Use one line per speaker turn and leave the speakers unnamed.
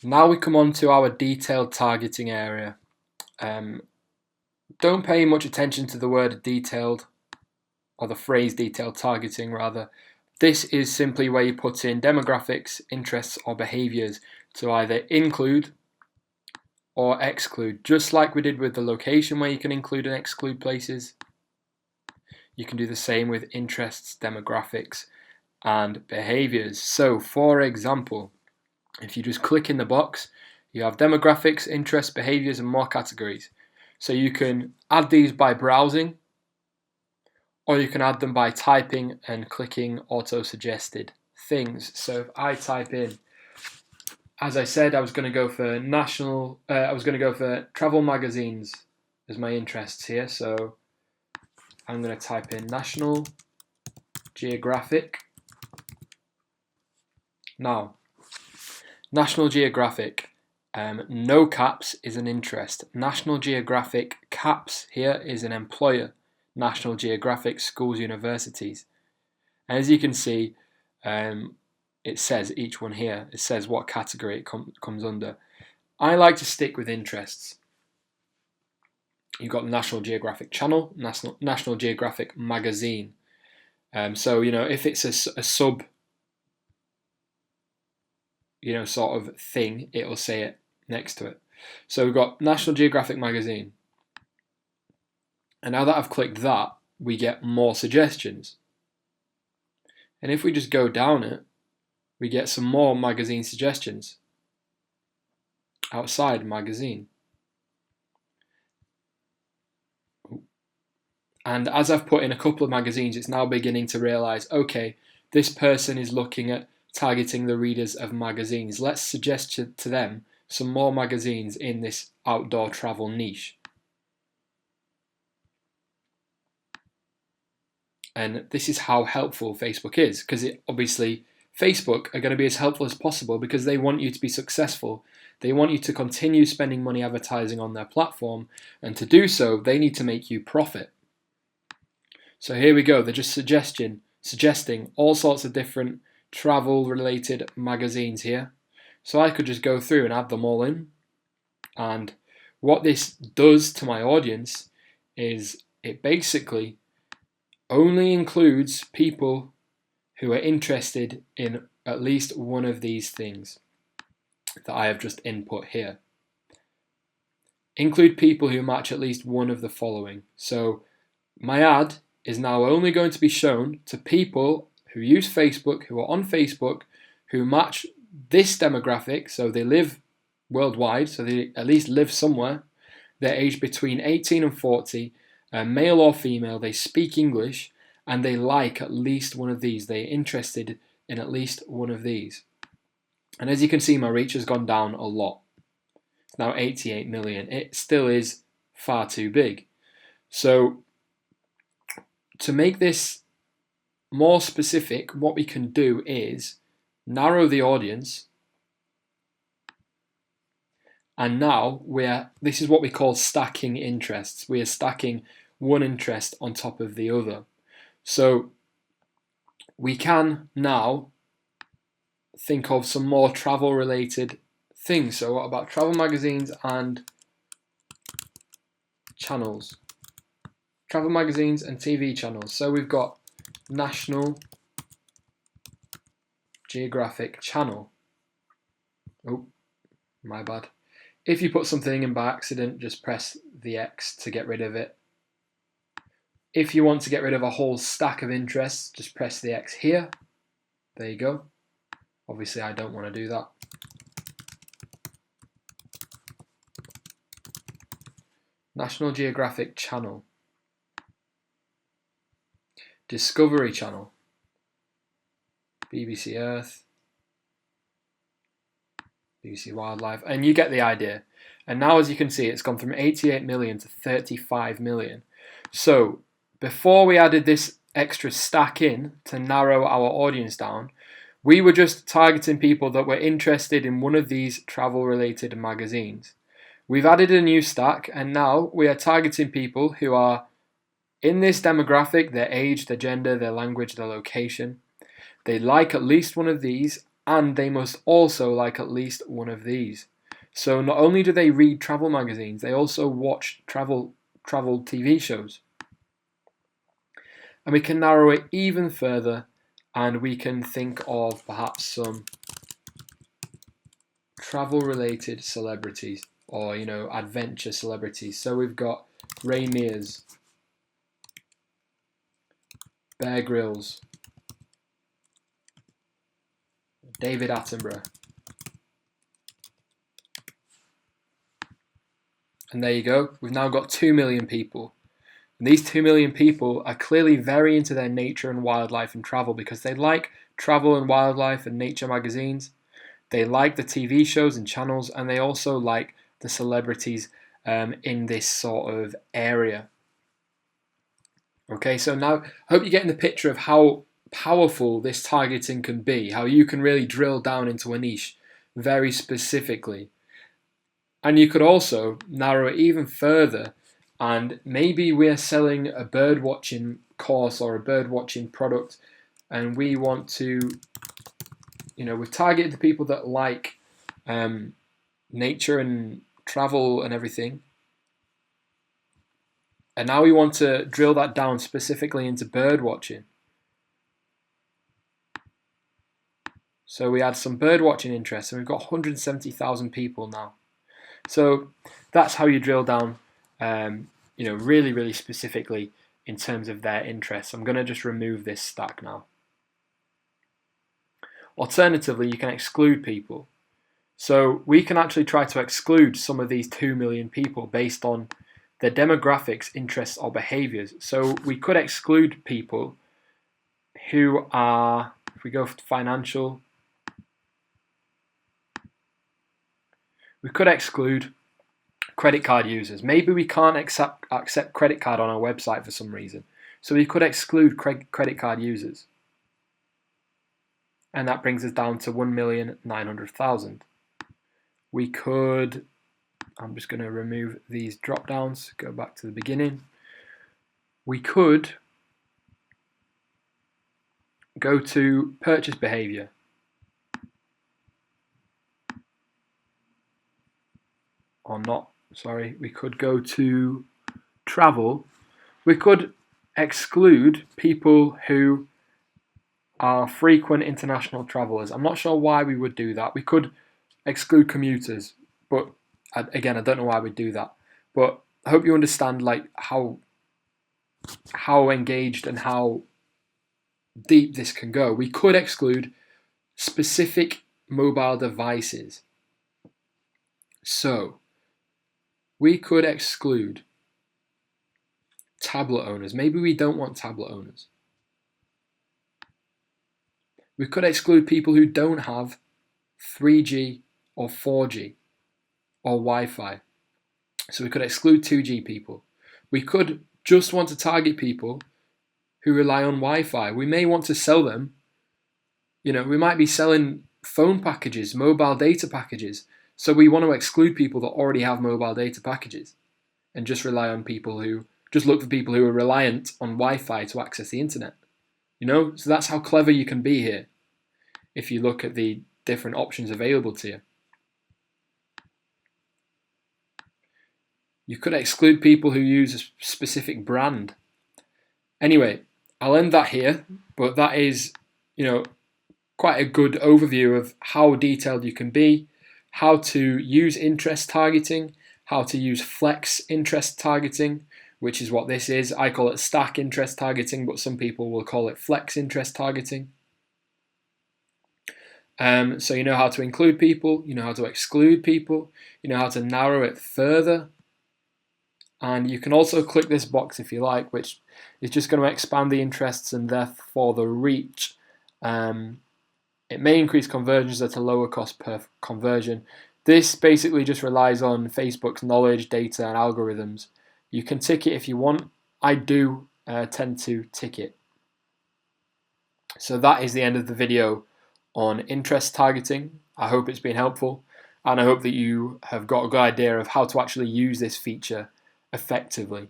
Now we come on to our detailed targeting area. Don't pay much attention to the word detailed, or the phrase detailed targeting rather. This is simply where you put in demographics, interests, or behaviours to either include or exclude. Just like we did with the location where you can include and exclude places, you can do the same with interests, demographics, and behaviours. So, for example, if you just click in the box, you have demographics, interests, behaviours, and more categories. So you can add these by browsing, or you can add them by typing and clicking auto-suggested things. So if I type in, as I said, I was going to go for travel magazines as my interests here. So I'm going to type in National Geographic. Now, National Geographic, no caps is an interest. National Geographic caps here is an employer. National Geographic schools, universities. And as you can see, it says each one here. It says what category it comes under. I like to stick with interests. You've got National Geographic Channel, National Geographic Magazine. So if it's a sub, sort of thing, it'll say it next to it. So we've got National Geographic Magazine. And now that I've clicked that, we get more suggestions. And if we just go down it, we get some more magazine suggestions. Outside magazine. And as I've put in a couple of magazines, it's now beginning to realize, okay, this person is looking at targeting the readers of magazines. Let's suggest to them some more magazines in this outdoor travel niche. And this is how helpful Facebook is, because obviously Facebook are going to be as helpful as possible because they want you to be successful. They want you to continue spending money advertising on their platform, and to do so, they need to make you profit. So here we go. They're just suggesting all sorts of different travel-related magazines here. So I could just go through and add them all in. And what this does to my audience is it basically only includes people who are interested in at least one of these things that I have just input here. Include people who match at least one of the following. So my ad is now only going to be shown to people who use Facebook, who are on Facebook, who match this demographic, so they live worldwide, so they at least live somewhere. They're aged between 18 and 40, male or female, they speak English, and they like at least one of these. They're interested in at least one of these. And as you can see, my reach has gone down a lot. It's now 88 million. It still is far too big. So to make this more specific, what we can do is narrow the audience. And now this is what we call stacking interests. We are stacking one interest on top of the other. So we can now think of some more travel related things. So what about travel magazines and channels? Travel magazines and TV channels. So we've got National Geographic Channel. Oh, my bad. If you put something in by accident, just press the X to get rid of it. If you want to get rid of a whole stack of interests, just press the X here. There you go. Obviously, I don't want to do that. National Geographic Channel. Discovery Channel. BBC Earth. BBC Wildlife. And you get the idea. And now, as you can see, it's gone from 88 million to 35 million. So before we added this extra stack in to narrow our audience down, we were just targeting people that were interested in one of these travel-related magazines. We've added a new stack, and now we are targeting people who are in this demographic, their age, their gender, their language, their location. They like at least one of these, and they must also like at least one of these. So not only do they read travel magazines, they also watch travel TV shows. And we can narrow it even further, and we can think of perhaps some travel related celebrities, or adventure celebrities. So we've got Ray Mears, Bear Grylls, David Attenborough. And there you go. We've now got 2 million people. And these 2 million people are clearly very into their nature and wildlife and travel, because they like travel and wildlife and nature magazines. They like the TV shows and channels, and they also like the celebrities in this sort of area. Okay, so now I hope you're getting the picture of how powerful this targeting can be, how you can really drill down into a niche very specifically. And you could also narrow it even further, and maybe we're selling a bird watching course or a bird watching product, and we want to, we've targeted the people that like nature and travel and everything. And now we want to drill that down specifically into bird watching. So we add some bird watching interest, and we've got 170,000 people now. So that's how you drill down, really, really specifically in terms of their interests. I'm going to just remove this stack now. Alternatively, you can exclude people. So we can actually try to exclude some of these 2 million people based on their demographics, interests, or behaviours. So we could exclude people who are, if we go for financial, we could exclude credit card users. Maybe we can't accept credit card on our website for some reason. So we could exclude credit card users. And that brings us down to 1,900,000. We could, I'm just going to remove these drop downs, go back to the beginning. We could go to purchase behavior. Or not, sorry, we could go to travel. We could exclude people who are frequent international travelers. I'm not sure why we would do that. We could exclude commuters, but again, I don't know why we'd do that. But I hope you understand how engaged and how deep this can go. We could exclude specific mobile devices. So we could exclude tablet owners. Maybe we don't want tablet owners. We could exclude people who don't have 3G or 4G or Wi-Fi. So we could exclude 2G people. We could just want to target people who rely on Wi-Fi. We may want to sell them, we might be selling phone packages, mobile data packages. So we want to exclude people that already have mobile data packages and just rely on people who, just look for people who are reliant on Wi-Fi to access the internet. So that's how clever you can be here if you look at the different options available to you. You could exclude people who use a specific brand. Anyway, I'll end that here, but that is, quite a good overview of how detailed you can be, how to use interest targeting, how to use flex interest targeting, which is what this is. I call it stack interest targeting, but some people will call it flex interest targeting. So you know how to include people, you know how to exclude people, you know how to narrow it further. And you can also click this box if you like, which is just going to expand the interests and therefore the reach. It may increase conversions at a lower cost per conversion. This basically just relies on Facebook's knowledge, data, and algorithms. You can tick it if you want. I do tend to tick it. So that is the end of the video on interest targeting. I hope it's been helpful, and I hope that you have got a good idea of how to actually use this feature effectively.